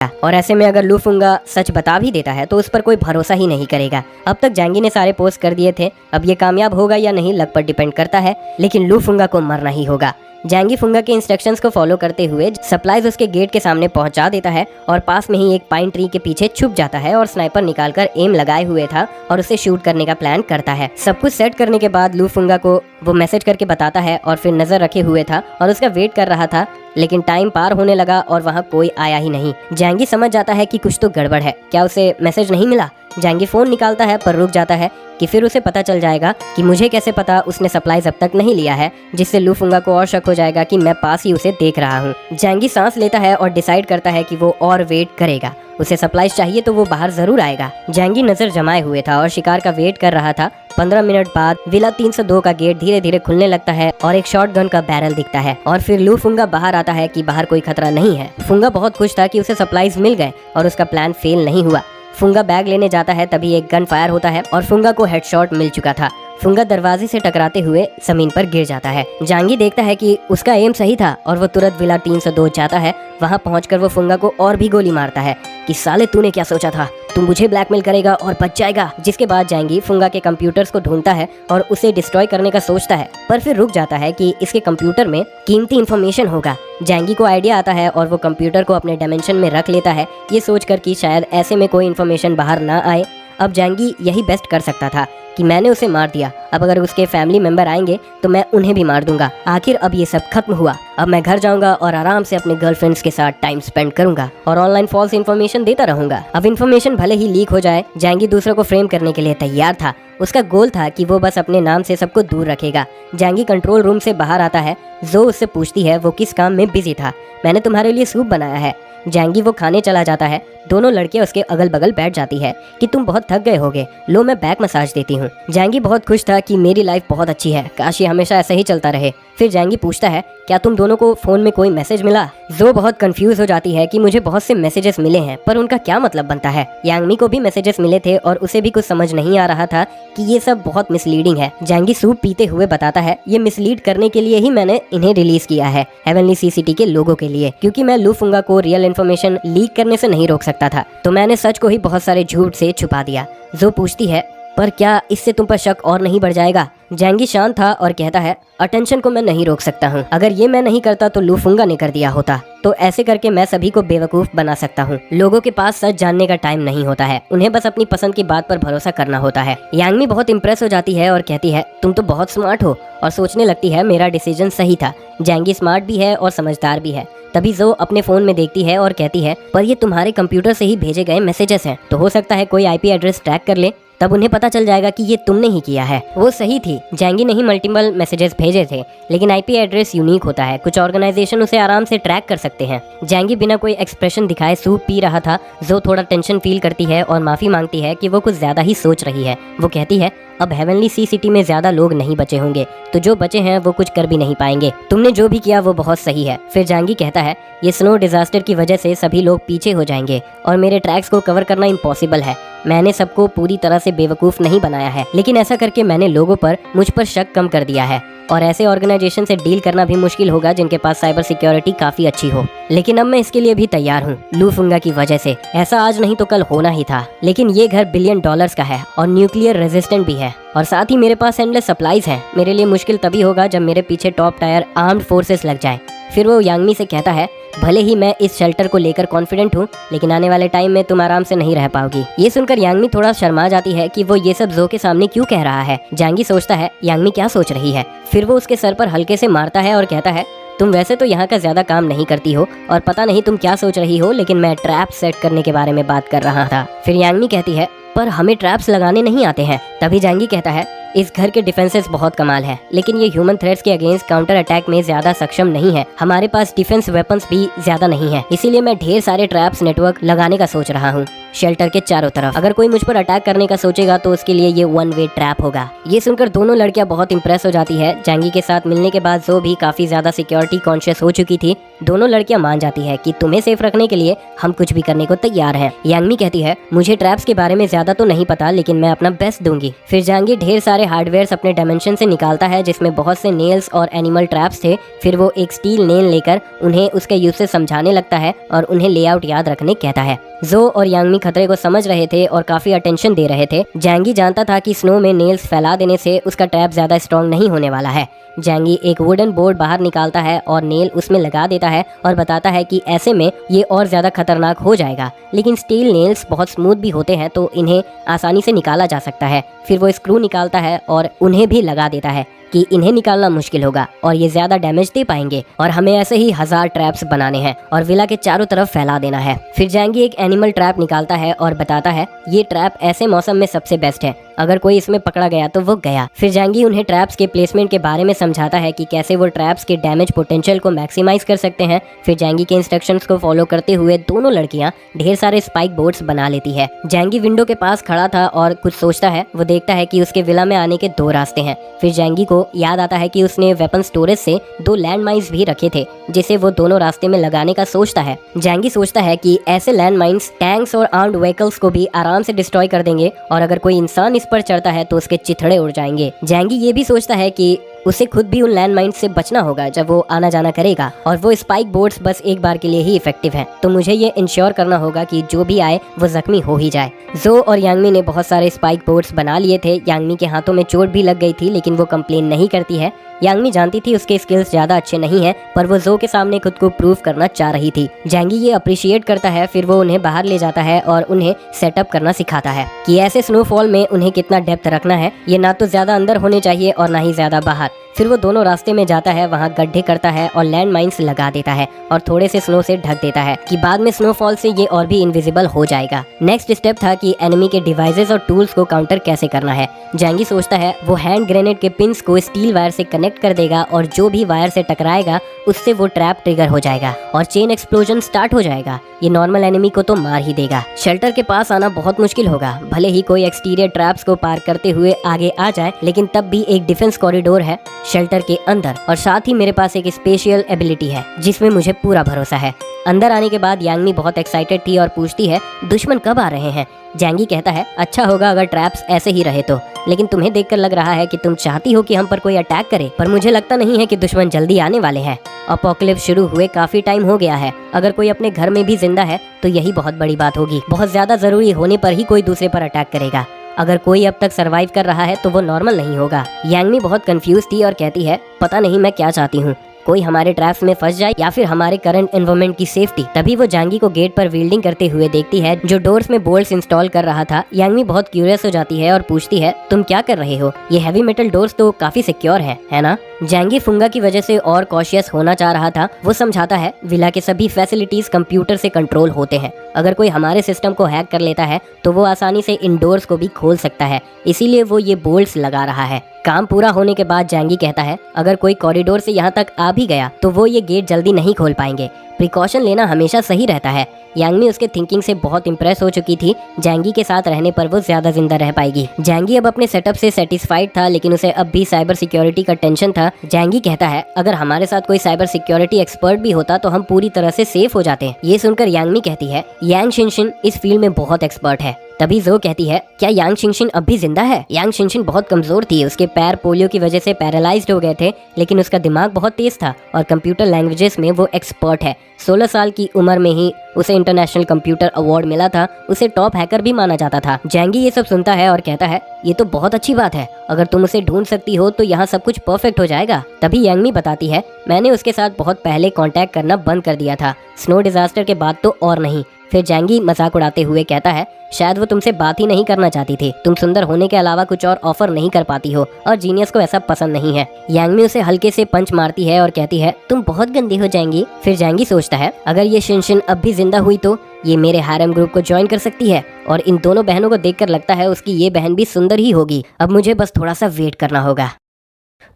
और ऐसे में अगर लूफुंगा सच बता भी देता है तो उस पर कोई भरोसा ही नहीं करेगा। अब तक जैंगी ने सारे पोस्ट कर दिए थे, अब ये कामयाब होगा या नहीं लक पर डिपेंड करता है, लेकिन लूफुंगा को मरना ही होगा। जैंगी फुंगा के इंस्ट्रक्शंस को फॉलो करते हुए सप्लाइज उसके गेट के सामने पहुंचा देता है और पास में ही एक पाइन ट्री के पीछे छुप जाता है और स्नाइपर निकालकर एम लगाए हुए था और उसे शूट करने का प्लान करता है। सब कुछ सेट करने के बाद लूफुंगा को वो मैसेज करके बताता है और फिर नजर रखे हुए था और उसका वेट कर रहा था, लेकिन टाइम पार होने लगा और वहाँ कोई आया ही नहीं। जैंगी समझ जाता है कि कुछ तो गड़बड़ है, क्या उसे मैसेज नहीं मिला? जैंगी फोन निकालता है पर रुक जाता है कि फिर उसे पता चल जाएगा कि मुझे कैसे पता उसने सप्लाईज अब तक नहीं लिया है, जिससे लूफुंगा को और शक हो जाएगा कि मैं पास ही उसे देख रहा हूँ। जैंगी सांस लेता है और डिसाइड करता है कि वो और वेट करेगा, उसे सप्लाईज चाहिए तो वो बाहर जरूर आएगा। जैंगी नजर जमाए हुए था और शिकार का वेट कर रहा था। 15 मिनट बाद विला 302 का गेट धीरे धीरे खुलने लगता है और एक शॉटगन का बैरल दिखता है और फिर लूफुंगा बाहर आता है कि बाहर कोई खतरा नहीं है। फुंगा बहुत खुश था कि उसे सप्लाईज मिल गए और उसका प्लान फेल नहीं हुआ। फुंगा बैग लेने जाता है तभी एक गन फायर होता है और फुंगा को हेडशॉट मिल चुका था। फुंगा दरवाजे से टकराते हुए जमीन पर गिर जाता है। जैंगी देखता है कि उसका एम सही था और वो तुरंत विला 302 जाता है। वहाँ पहुंचकर वो फुंगा को और भी गोली मारता है कि साले तूने क्या सोचा था, तू मुझे ब्लैकमेल करेगा और बच जाएगा। जिसके बाद जैंगी फुंगा के कंप्यूटर्स को ढूंढता है और उसे डिस्ट्रॉय करने का सोचता है, पर फिर रुक जाता है कि इसके कंप्यूटर में कीमती इंफॉर्मेशन होगा। जैंगी को आइडिया आता है और वो कंप्यूटर को अपने डायमेंशन में रख लेता है, ये सोचकर कि शायद ऐसे में कोई इन्फॉर्मेशन बाहर ना आए। अब जैंगी यही बेस्ट कर सकता था कि मैंने उसे मार दिया, अब अगर उसके फैमिली मेंबर आएंगे तो मैं उन्हें भी मार दूंगा। आखिर अब ये सब खत्म हुआ, अब मैं घर जाऊंगा और आराम से अपने गर्लफ्रेंड्स के साथ टाइम स्पेंड करूंगा और ऑनलाइन फॉल्स इन्फॉर्मेशन देता रहूंगा। अब इन्फॉर्मेशन भले ही लीक हो जाए, जैंगी दूसरों को फ्रेम करने के लिए तैयार था। उसका गोल था कि वो बस अपने नाम से सबको दूर रखेगा। जैंगी कंट्रोल रूम से बाहर आता है। जो उससे पूछती है वो किस काम में बिजी था। मैंने तुम्हारे लिए सूप बनाया है। जैंगी वो खाने चला जाता है। दोनों लड़कियां उसके अगल बगल बैठ जाती है कि तुम बहुत थक गए होगे, लो मैं बैक मसाज देती हूँ। जैंगी बहुत खुश था कि मेरी लाइफ बहुत अच्छी है, काश ये हमेशा ऐसा ही चलता रहे। फिर जैंगी पूछता है क्या तुम दोनों को फोन में कोई मैसेज मिला? जो बहुत कंफ्यूज हो जाती है कि मुझे बहुत से मैसेजेस मिले हैं पर उनका क्या मतलब बनता है। यांगमी को भी मैसेजेस मिले थे और उसे भी कुछ समझ नहीं आ रहा था कि ये सब बहुत मिसलीडिंग है। जैंगी सूप पीते हुए बताता है ये मिसलीड करने के लिए ही मैंने इन्हें रिलीज किया है, हेवनली सीसीटी के लोगों के लिए, क्योंकि मैं लूफुंगा को रियल इन्फॉर्मेशन लीक करने से नहीं रोक सकता था, तो मैंने सच को ही बहुत सारे झूठ से छुपा दिया। जो पूछती है पर क्या इससे तुम पर शक और नहीं बढ़ जाएगा? जैंगी शांत था और कहता है अटेंशन को मैं नहीं रोक सकता हूँ, अगर ये मैं नहीं करता तो लूफुंगा ने कर दिया होता, तो ऐसे करके मैं सभी को बेवकूफ बना सकता हूँ। लोगों के पास सच जानने का टाइम नहीं होता है, उन्हें बस अपनी पसंद की बात पर भरोसा करना होता है। यांगमी बहुत इम्प्रेस हो जाती है और कहती है तुम तो बहुत स्मार्ट हो, और सोचने लगती है मेरा डिसीजन सही था। जैंगी स्मार्ट भी है और समझदार भी है। तभी जो अपने फोन में देखती है और कहती है पर ये तुम्हारे कंप्यूटर से ही भेजे गए मैसेजेस हैं, तो हो सकता है कोई आईपी एड्रेस ट्रैक कर ले, तब उन्हें पता चल जाएगा कि ये तुमने ही किया है। वो सही थी, जैंगी ने ही मल्टीपल मैसेजेस भेजे थे, लेकिन आईपी एड्रेस यूनिक होता है, कुछ ऑर्गेनाइजेशन उसे आराम से ट्रैक कर सकते हैं। जैंगी बिना कोई एक्सप्रेशन दिखाए सूप पी रहा था। जो थोड़ा टेंशन फील करती है और माफी मांगती है कि वो कुछ ज्यादा ही सोच रही है। वो कहती है अब हेवनली सी सिटी में ज्यादा लोग नहीं बचे होंगे, तो जो बचे हैं वो कुछ कर भी नहीं पाएंगे, तुमने जो भी किया वो बहुत सही है। फिर जैंगी कहता है ये स्नो डिजास्टर की वजह से सभी लोग पीछे हो जाएंगे और मेरे ट्रैक्स को कवर करना इम्पॉसिबल है। मैंने सबको पूरी तरह से बेवकूफ नहीं बनाया है, लेकिन ऐसा करके मैंने लोगों पर मुझ पर शक कम कर दिया है, और ऐसे ऑर्गेनाइजेशन से डील करना भी मुश्किल होगा जिनके पास साइबर सिक्योरिटी काफी अच्छी हो। लेकिन अब मैं इसके लिए भी तैयार हूँ, लूफुंगा की वजह से। ऐसा आज नहीं तो कल होना ही था, लेकिन ये घर $1 बिलियन का है और न्यूक्लियर रेजिस्टेंट भी है, और साथ ही मेरे पास एंडलेस सप्लाईज हैं। मेरे लिए मुश्किल तभी होगा जब मेरे पीछे टॉप टायर आर्म्ड फोर्सेस लग जाए। फिर वो यांगमी से कहता है भले ही मैं इस शेल्टर को लेकर कॉन्फिडेंट हूँ, लेकिन आने वाले टाइम में तुम आराम से नहीं रह पाओगी। ये सुनकर यांगमी थोड़ा शर्मा जाती है कि वो ये सब जो के सामने क्यों कह रहा है। जैंगी सोचता है यांगमी क्या सोच रही है। फिर वो उसके सर पर हल्के से मारता है और कहता है तुम वैसे तो यहाँ का ज्यादा काम नहीं करती हो और पता नहीं तुम क्या सोच रही हो, लेकिन मैं ट्रैप सेट करने के बारे में बात कर रहा था। फिर यांगमी कहती है पर हमें ट्रैप्स लगाने नहीं आते हैं। तभी जैंगी कहता है इस घर के डिफेंसेस बहुत कमाल है, लेकिन ये ह्यूमन थ्रेट्स के अगेंस्ट काउंटर अटैक में ज्यादा सक्षम नहीं है। हमारे पास डिफेंस वेपन्स भी ज्यादा नहीं है, इसीलिए मैं ढेर सारे ट्रैप्स नेटवर्क लगाने का सोच रहा हूँ। शेल्टर के चारों तरफ। अगर कोई मुझ पर अटैक करने का सोचेगा तो उसके लिए ये वन वे ट्रैप होगा। ये सुनकर दोनों लड़कियां बहुत इंप्रेस हो जाती है। जैंगी के साथ मिलने के बाद जो भी काफी ज्यादा सिक्योरिटी कॉन्शियस हो चुकी थी, दोनों लड़कियां मान जाती है कि तुम्हें सेफ रखने के लिए हम कुछ भी करने को तैयार हैं। यांगमी कहती है मुझे ट्रैप्स के बारे में ज्यादा तो नहीं पता, लेकिन मैं अपना बेस्ट दूंगी। फिर जैंगी ढेर सारे हार्डवेयर अपने डायमेंशन से निकालता है जिसमें बहुत से नेल्स और एनिमल ट्रैप्स थे। फिर वो एक स्टील नेल लेकर उन्हें उसके यूज से समझाने लगता है और उन्हें लेआउट याद रखने कहता है। जो और यांगमी खतरे को समझ रहे थे और काफी अटेंशन दे रहे थे। जैंगी जानता था कि स्नो में नेल्स फैला देने से उसका ट्रैप ज्यादा स्ट्रॉन्ग नहीं होने वाला है। जैंगी एक वुडन बोर्ड बाहर निकालता है और नेल उसमें लगा देता है और बताता है कि ऐसे में ये और ज्यादा खतरनाक हो जाएगा, लेकिन स्टील नेल्स बहुत स्मूथ भी होते हैं तो इन्हें आसानी से निकाला जा सकता है। फिर वो स्क्रू निकालता है और उन्हें भी लगा देता है कि इन्हें निकालना मुश्किल होगा और ये ज्यादा डैमेज दे पाएंगे और हमें ऐसे ही 1000 ट्रैप्स बनाने हैं और विला के चारों तरफ फैला देना है। फिर जैंगी एक एनिमल ट्रैप निकालता है और बताता है ये ट्रैप ऐसे मौसम में सबसे बेस्ट है, अगर कोई इसमें पकड़ा गया तो वो गया। फिर जैंगी उन्हें ट्रैप्स के प्लेसमेंट के बारे में समझाता है कि कैसे वो ट्रैप्स के डैमेज पोटेंशियल को मैक्सिमाइज कर सकते हैं। फिर जैंगी के इंस्ट्रक्शंस को फॉलो करते हुए दोनों लड़कियां ढेर सारे स्पाइक बोर्ड्स बना लेती है। जैंगी विंडो के पास खड़ा था और कुछ सोचता है। वो देखता है कि उसके विला में आने के 2 रास्ते हैं। फिर जैंगी को याद आता है कि उसने वेपन स्टोरेज से 2 लैंड माइन्स भी रखे थे जिसे वो दोनों रास्ते में लगाने का सोचता है। जैंगी सोचता है कि ऐसे लैंड माइन्स टैंक्स और आर्म्ड व्हीकल्स को भी आराम से डिस्ट्रॉय कर देंगे और अगर कोई इंसान इस पर चढ़ता है तो उसके चिथड़े उड़ जाएंगे। जैंगी ये भी सोचता है कि उसे खुद भी उन लैंड माइन्स से बचना होगा जब वो आना जाना करेगा और वो स्पाइक बोर्ड्स बस एक बार के लिए ही इफेक्टिव हैं, तो मुझे ये इंश्योर करना होगा कि जो भी आए वो जख्मी हो ही जाए। जो और यांगमी ने बहुत सारे स्पाइक बोर्ड्स बना लिए थे। यांगमी के हाथों में चोट भी लग गई थी लेकिन वो कंप्लेन नहीं करती है। यांगमी जानती थी उसके स्किल्स ज्यादा अच्छे नहीं हैं, पर वो जो के सामने खुद को प्रूव करना चाह रही थी। जैंगी ये अप्रिशिएट करता है। फिर वो उन्हें बाहर ले जाता है और उन्हें सेटअप करना सिखाता है कि ऐसे स्नोफॉल में उन्हें कितना डेप्थ रखना है। ये ना तो ज्यादा अंदर होने चाहिए और ना ही ज्यादा बाहर। फिर वो दोनों रास्ते में जाता है, वहाँ गड्ढे करता है और लैंड माइन्स लगा देता है और थोड़े से स्नो से ढक देता है कि बाद में स्नोफॉल से ये और भी इनविजिबल हो जाएगा। नेक्स्ट स्टेप था कि एनिमी के डिवाइसेस और टूल्स को काउंटर कैसे करना है। जैंगी सोचता है वो हैंड ग्रेनेड के पिंस को स्टील वायर से कनेक्ट कर देगा और जो भी वायर से टकराएगा उससे वो ट्रैप ट्रिगर हो जाएगा और चेन एक्सप्लोजन स्टार्ट हो जाएगा। ये नॉर्मल एनिमी को तो मार ही देगा। शेल्टर के पास आना बहुत मुश्किल होगा, भले ही कोई एक्सटीरियर ट्रैप्स को पार करते हुए आगे आ जाए, लेकिन तब भी एक डिफेंस कॉरिडोर है शेल्टर के अंदर और साथ ही मेरे पास एक स्पेशल एबिलिटी है जिसमें मुझे पूरा भरोसा है। अंदर आने के बाद यांगमी बहुत एक्साइटेड थी और पूछती है दुश्मन कब आ रहे हैं। जैंगी कहता है अच्छा होगा अगर ट्रैप्स ऐसे ही रहे तो, लेकिन तुम्हें देखकर लग रहा है कि तुम चाहती हो कि हम पर कोई अटैक करे, पर मुझे लगता नहीं है कि दुश्मन जल्दी आने वाले हैं। अपोकलिप्स शुरू हुए काफी टाइम हो गया है, अगर कोई अपने घर में भी जिंदा है तो यही बहुत बड़ी बात होगी। बहुत ज्यादा जरूरी होने पर ही कोई दूसरे पर अटैक करेगा। अगर कोई अब तक सरवाइव कर रहा है तो वो नॉर्मल नहीं होगा। यांगमी बहुत कंफ्यूज थी और कहती है पता नहीं मैं क्या चाहती हूँ, कोई हमारे ट्रैप्स में फंस जाए या फिर हमारे करंट एनवायरनमेंट की सेफ्टी। तभी वो जैंगी को गेट पर वेल्डिंग करते हुए देखती है जो डोर्स में बोल्ट्स इंस्टॉल कर रहा था। यांगमी बहुत क्यूरियस हो जाती है और पूछती है तुम क्या कर रहे हो, ये हैवी मेटल डोर्स तो काफी सिक्योर है ना। जैंगी फुंगा की वजह से और कॉशियस होना चाह रहा था। वो समझाता है विला के सभी फैसिलिटीज कंप्यूटर से कंट्रोल होते हैं, अगर कोई हमारे सिस्टम को हैक कर लेता है तो वो आसानी से इन डोर्स को भी खोल सकता है, इसीलिए वो ये बोल्ट्स लगा रहा है। काम पूरा होने के बाद जैंगी कहता है अगर कोई कॉरिडोर से यहाँ तक आ भी गया तो वो ये गेट जल्दी नहीं खोल पाएंगे, प्रिकॉशन लेना हमेशा सही रहता है। यांगमी उसके थिंकिंग से बहुत इंप्रेस हो चुकी थी। जैंगी के साथ रहने पर वो ज्यादा जिंदा रह पाएगी। जैंगी अब अपने सेटअप से सेटिस्फाइड था, लेकिन उसे अब भी साइबर सिक्योरिटी का टेंशन था। जैंगी कहता है अगर हमारे साथ कोई साइबर सिक्योरिटी एक्सपर्ट भी होता तो हम पूरी तरह से सेफ हो जाते। ये सुनकर यांगमी कहती है यांग शिनशिन इस फील्ड में बहुत एक्सपर्ट है। तभी जो कहती है क्या यांग शिनशिन अब भी जिंदा है। यांग शिनशिन बहुत कमजोर थी, उसके पैर पोलियो की वजह से पैरालाइज्ड हो गए थे, लेकिन उसका दिमाग बहुत तेज था और कंप्यूटर लैंग्वेजेस में वो एक्सपर्ट है। 16 साल की उम्र में ही उसे इंटरनेशनल कंप्यूटर अवार्ड मिला था, उसे टॉप हैकर भी माना जाता था। जैंगी ये सब सुनता है और कहता है ये तो बहुत अच्छी बात है, अगर तुम उसे ढूंढ सकती हो तो यहाँ सब कुछ परफेक्ट हो जाएगा। तभी यांगमी बताती है मैंने उसके साथ बहुत पहले कांटेक्ट करना बंद कर दिया था, स्नो डिजास्टर के बाद तो और नहीं। फिर जैंगी मजाक उड़ाते हुए कहता है शायद वो तुमसे बात ही नहीं करना चाहती थी, तुम सुंदर होने के अलावा कुछ और ऑफर नहीं कर पाती हो और जीनियस को ऐसा पसंद नहीं है। यांगमी उसे हल्के से पंच मारती है और कहती है तुम बहुत गंदी हो जाएंगी। फिर जैंगी सोचता है अगर ये शिनशिन अब भी जिंदा हुई तो ये मेरे हैरम ग्रुप को ज्वाइन कर सकती है और इन दोनों बहनों को देखकर लगता है उसकी ये बहन भी सुंदर ही होगी। अब मुझे बस थोड़ा सा वेट करना होगा।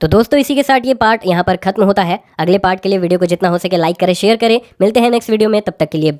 तो दोस्तों इसी के साथ ये पार्ट यहाँ पर खत्म होता है। अगले पार्ट के लिए वीडियो को जितना हो सके लाइक करें, शेयर करें। मिलते हैं नेक्स्ट वीडियो में, तब तक के लिए